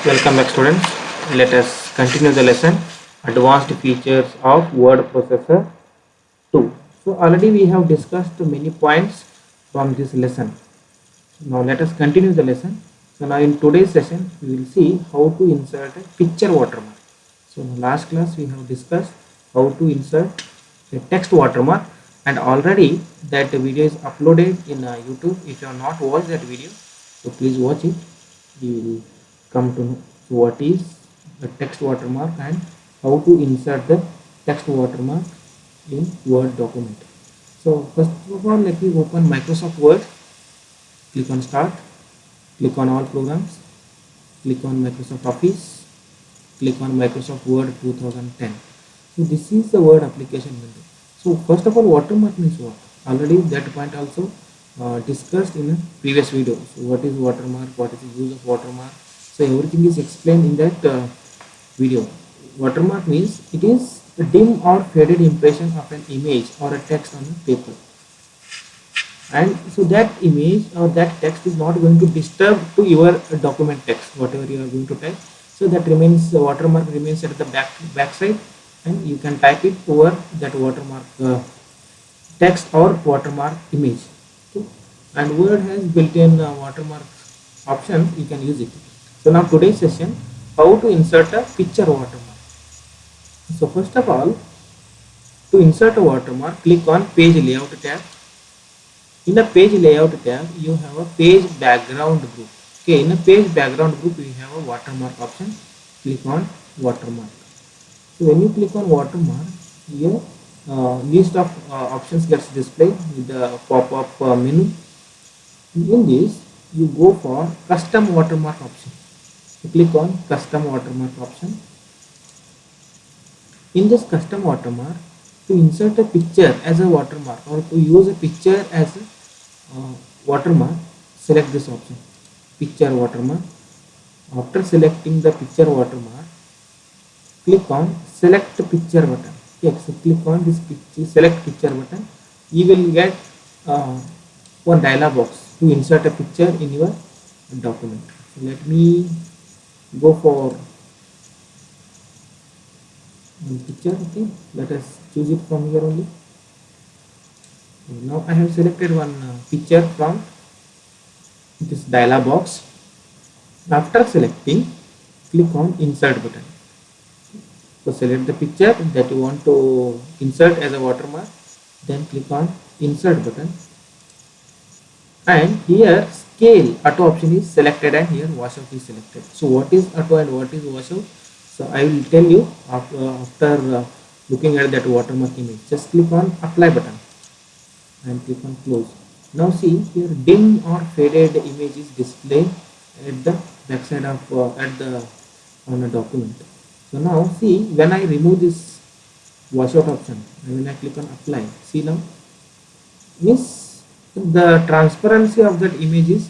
Welcome back students. Let us continue the lesson Advanced Features of Word Processor 2. So already we have discussed many points from this lesson. Now let us continue the lesson. So now in today's session we will see how to insert a picture watermark. So in the last class we have discussed how to insert a text watermark, and already that video is uploaded in YouTube. If you have not watched that video, so please watch it. You will come to know what is the text watermark and how to insert the text watermark in Word document. So first of all, let me open Microsoft Word. Click on Start, click on All Programs, click on Microsoft Office, click on Microsoft Word 2010. So this is the Word application window. So first of all, watermark means what? Already that point also discussed in a previous video. So what is watermark? What is the use of watermark? So everything is explained in that video. Watermark means it is a dim or faded impression of an image or a text on a paper, and so that image or that text is not going to disturb to your document text, whatever you are going to type. So that remains, the watermark remains at the back side, and you can type it over that watermark text or watermark image. Okay. And Word has built-in watermark options, you can use it. So now today's session, how to insert a picture watermark. So first of all, to insert a watermark, click on Page Layout tab. In the Page Layout tab, you have a Page Background group. Okay, in a Page Background group, you have a watermark option. Click on Watermark. So when you click on Watermark, here list of options gets displayed with the pop-up menu. In this, you go for Custom Watermark option. So click on Custom Watermark option. In this Custom Watermark, to insert a picture as a watermark or to use a picture as a watermark, select this option, Picture Watermark. After selecting the picture watermark, click on Select Picture button. Okay, so click on this picture, Select Picture button. You will get one dialog box to insert a picture in your document. So let me go for one picture. Okay, let us choose it from here only. Now I have selected one picture from this dialog box. After selecting, click on Insert button. So select the picture that you want to insert as a watermark, then click on Insert button, and here Scale Auto option is selected and here Washout is selected. So what is auto and what is washout? So I will tell you after looking at that watermark image. Just click on Apply button and click on Close. Now see here, dim or faded image is displayed at the backside of on a document. So now see, when I remove this washout option and when I click on Apply, see now means the transparency of that image is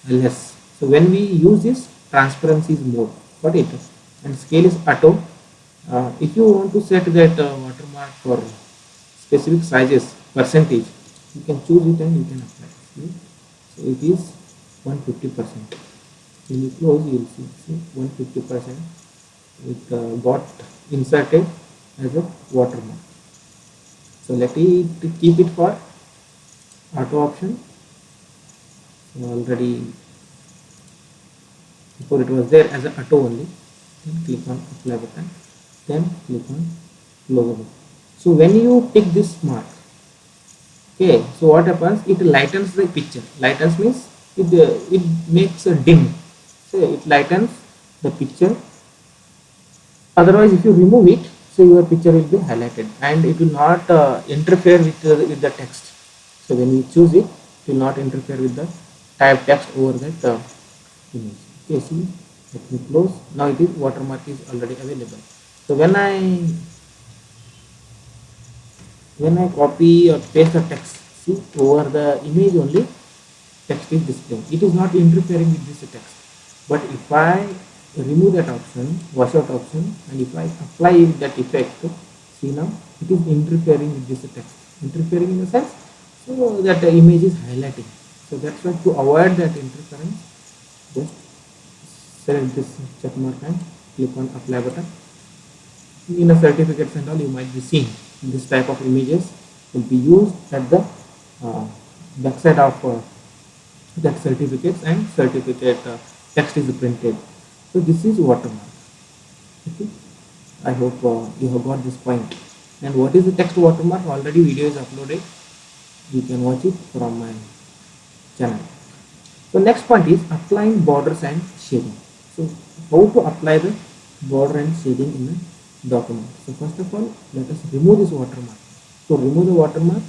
less. So when we use this, transparency is more. Got it? And scale is auto. If you want to set that watermark for specific sizes, percentage, you can choose it and you can apply. See? So it is 150%. When you close, you will see 150%. It got inserted as a watermark. So let it keep it for auto option. So already before it was there as an auto only. Then click on Apply button. Then click on Close button. So when you tick this mark, okay, so what happens? It lightens the picture. Lightens means it makes a dim. So it lightens the picture. Otherwise, if you remove it, so your picture will be highlighted and it will not interfere with the text. So when we choose it, it will not interfere with the type text over that image. Okay, see, let me close. Now it is watermark is already available. So when I copy or paste the text, see, over the image only text is displaying. It is not interfering with this text. But if I remove that option, washout option, and if I apply that effect, see now it is interfering with this text. Interfering in the sense, so that the image is highlighting. So that's why to avoid that interference, just select this check mark and click on apply button. In a certificates and all, you might be seeing this type of images will be used at the backside of that certificates, and certificate text is printed. So this is watermark. Okay, I hope you have got this point. And what is the text watermark? Already video is uploaded, you can watch it from my channel. So next point is applying borders and shading. So how to apply the border and shading in a document? So first of all, let us remove this watermark. So remove the watermark,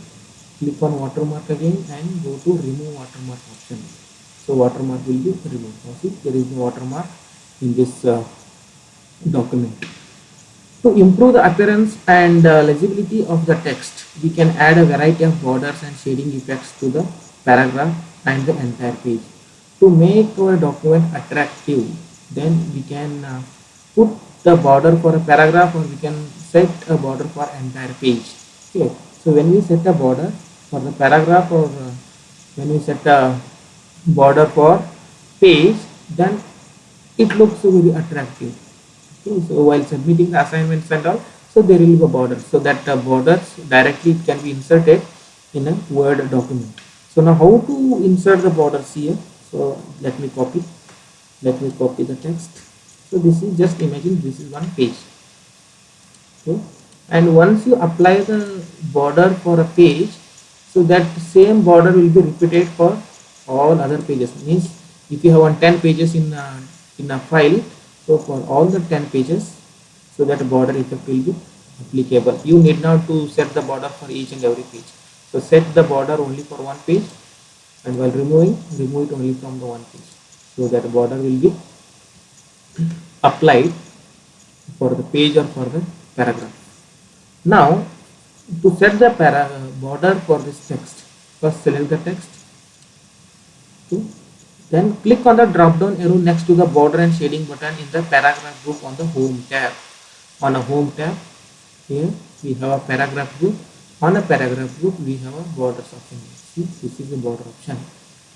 click on watermark again and go to remove watermark option. So watermark will be removed. Now see, there is no watermark in this document. To improve the appearance and legibility of the text, we can add a variety of borders and shading effects to the paragraph and the entire page. To make our document attractive, then we can put the border for a paragraph, or we can set a border for entire page. Okay, so when we set a border for the paragraph, or when we set a border for page, then it looks very attractive. Okay, so while submitting the assignments and all, so there will be a border, so that borders directly it can be inserted in a Word document. So now how to insert the borders here? So let me copy the text. So this is, just imagine this is one page. Okay, and once you apply the border for a page, so that same border will be repeated for all other pages. Means if you have 10 pages in a file, so for all the 10 pages, so that border effect will be applicable. You need not to set the border for each and every page. So set the border only for one page, and while removing, remove it only from the one page, so that border will be applied for the page or for the paragraph. Now to set the border for this text, first select the text. Okay. Then click on the drop down arrow next to the border and shading button in the paragraph group on the home tab. On a home tab, here we have a paragraph group. On a paragraph group, we have a borders option. See, this is the border option.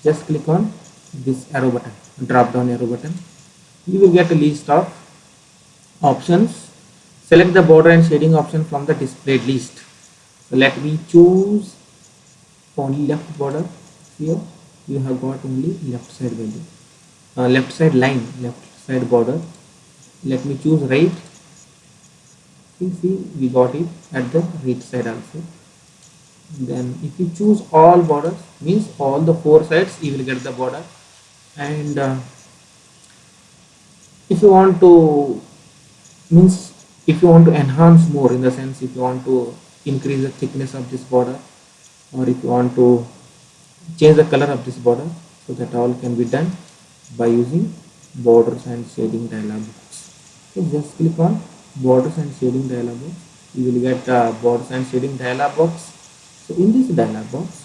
Just click on this arrow button, drop down arrow button. You will get a list of options. Select the border and shading option from the displayed list. So let me choose only left border. Here you have got only left side value, left side line, left side border. Let me choose right. See, we got it at the right side also. Then if you choose all borders, means all the four sides you will get the border. And if you want to, means if you want to enhance more, in the sense if you want to increase the thickness of this border, or if you want to change the color of this border, so that all can be done by using borders and shading dialog box. So just click on borders and shading dialog box. You will get borders and shading dialog box. So in this dialog box,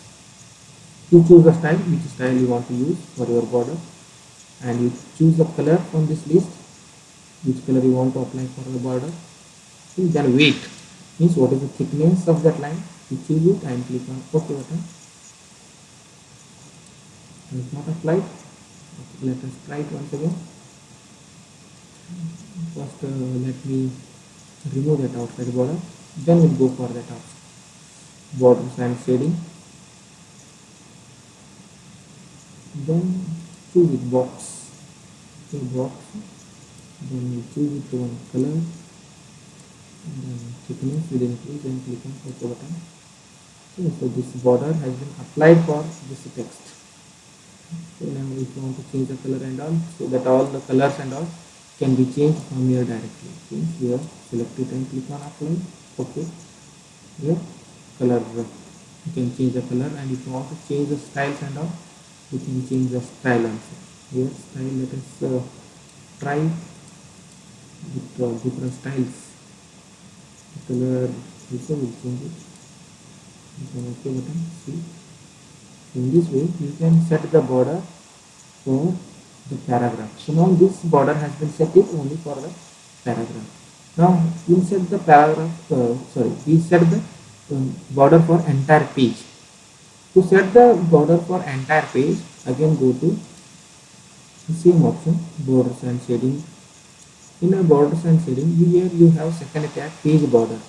you choose the style, which style you want to use for your border, and you choose the color from this list, which color you want to apply for the border. So then weight, means what is the thickness of that line. You choose it and click on OK button. It's not applied. Okay, let us try it once again. First let me remove that outside border, then we'll go for that option, borders and shading. Then choose it box. Okay, box. Then we choose it to one color, and then thickness will increase and click on OK button. Okay, so this border has been applied for this text. So now if you want to change the color and all, so that all the colors and all can be changed from here directly. Okay, here select it and click on apply. Okay, here color, you can change the color, and if you want to change the styles and all, you can change the style also. Here style, let us try with different styles. The color also will change it. You can OK button. See, in this way you can set the border for the paragraph. So now this border has been set it only for the paragraph. Now we'll set the paragraph, we set the border for entire page. To set the border for entire page, again go to The same option, borders and shading. In a borders and shading, here you have second tab, page border.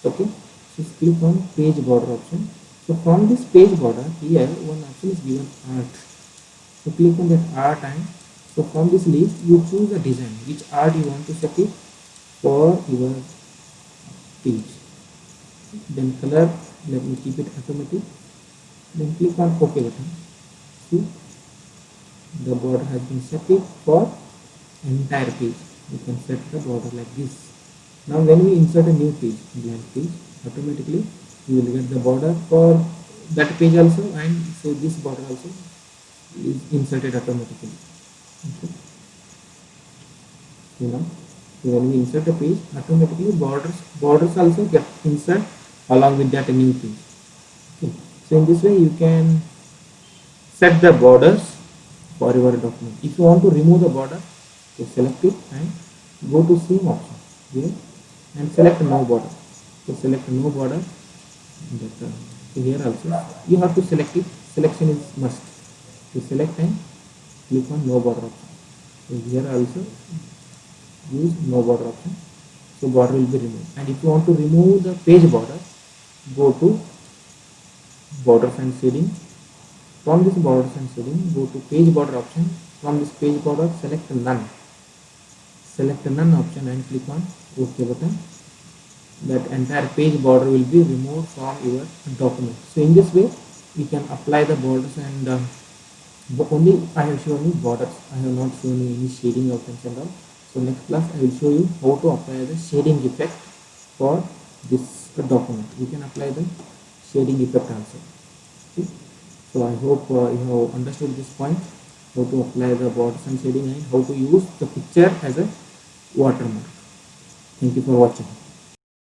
Okay, so click on page border option. So from this page border, here one option is given art. So click on that art, and so from this list you choose a design, which art you want to set it for your page. Then color, let me keep it automatic. Then click on OK button. See, the border has been set it for entire page. You can set the border like this. Now when we insert a new page, blank page, automatically you will get the border for that page also, and so this border also is inserted automatically. Okay. You know, so when we insert a page, automatically borders also get insert along with that new page. Okay. So in this way you can set the borders for your document. If you want to remove the border, you select it and go to same option here and select no border. So select no border. That, so here also you have to select it. Selection is must. To select and click on no border option. So here also use no border option. So border will be removed. And if you want to remove the page border, go to borders and shading. From this borders and shading, go to page border option. From this page border, select none. Select none option and click on OK button. That entire page border will be removed from your document. So in this way, we can apply the borders, and only I have shown you borders. I have not shown you any shading options and all. So next class I will show you how to apply the shading effect for this document. You can apply the shading effect also. Okay. So I hope you have understood this point, how to apply the borders and shading and how to use the picture as a watermark. Thank you for watching.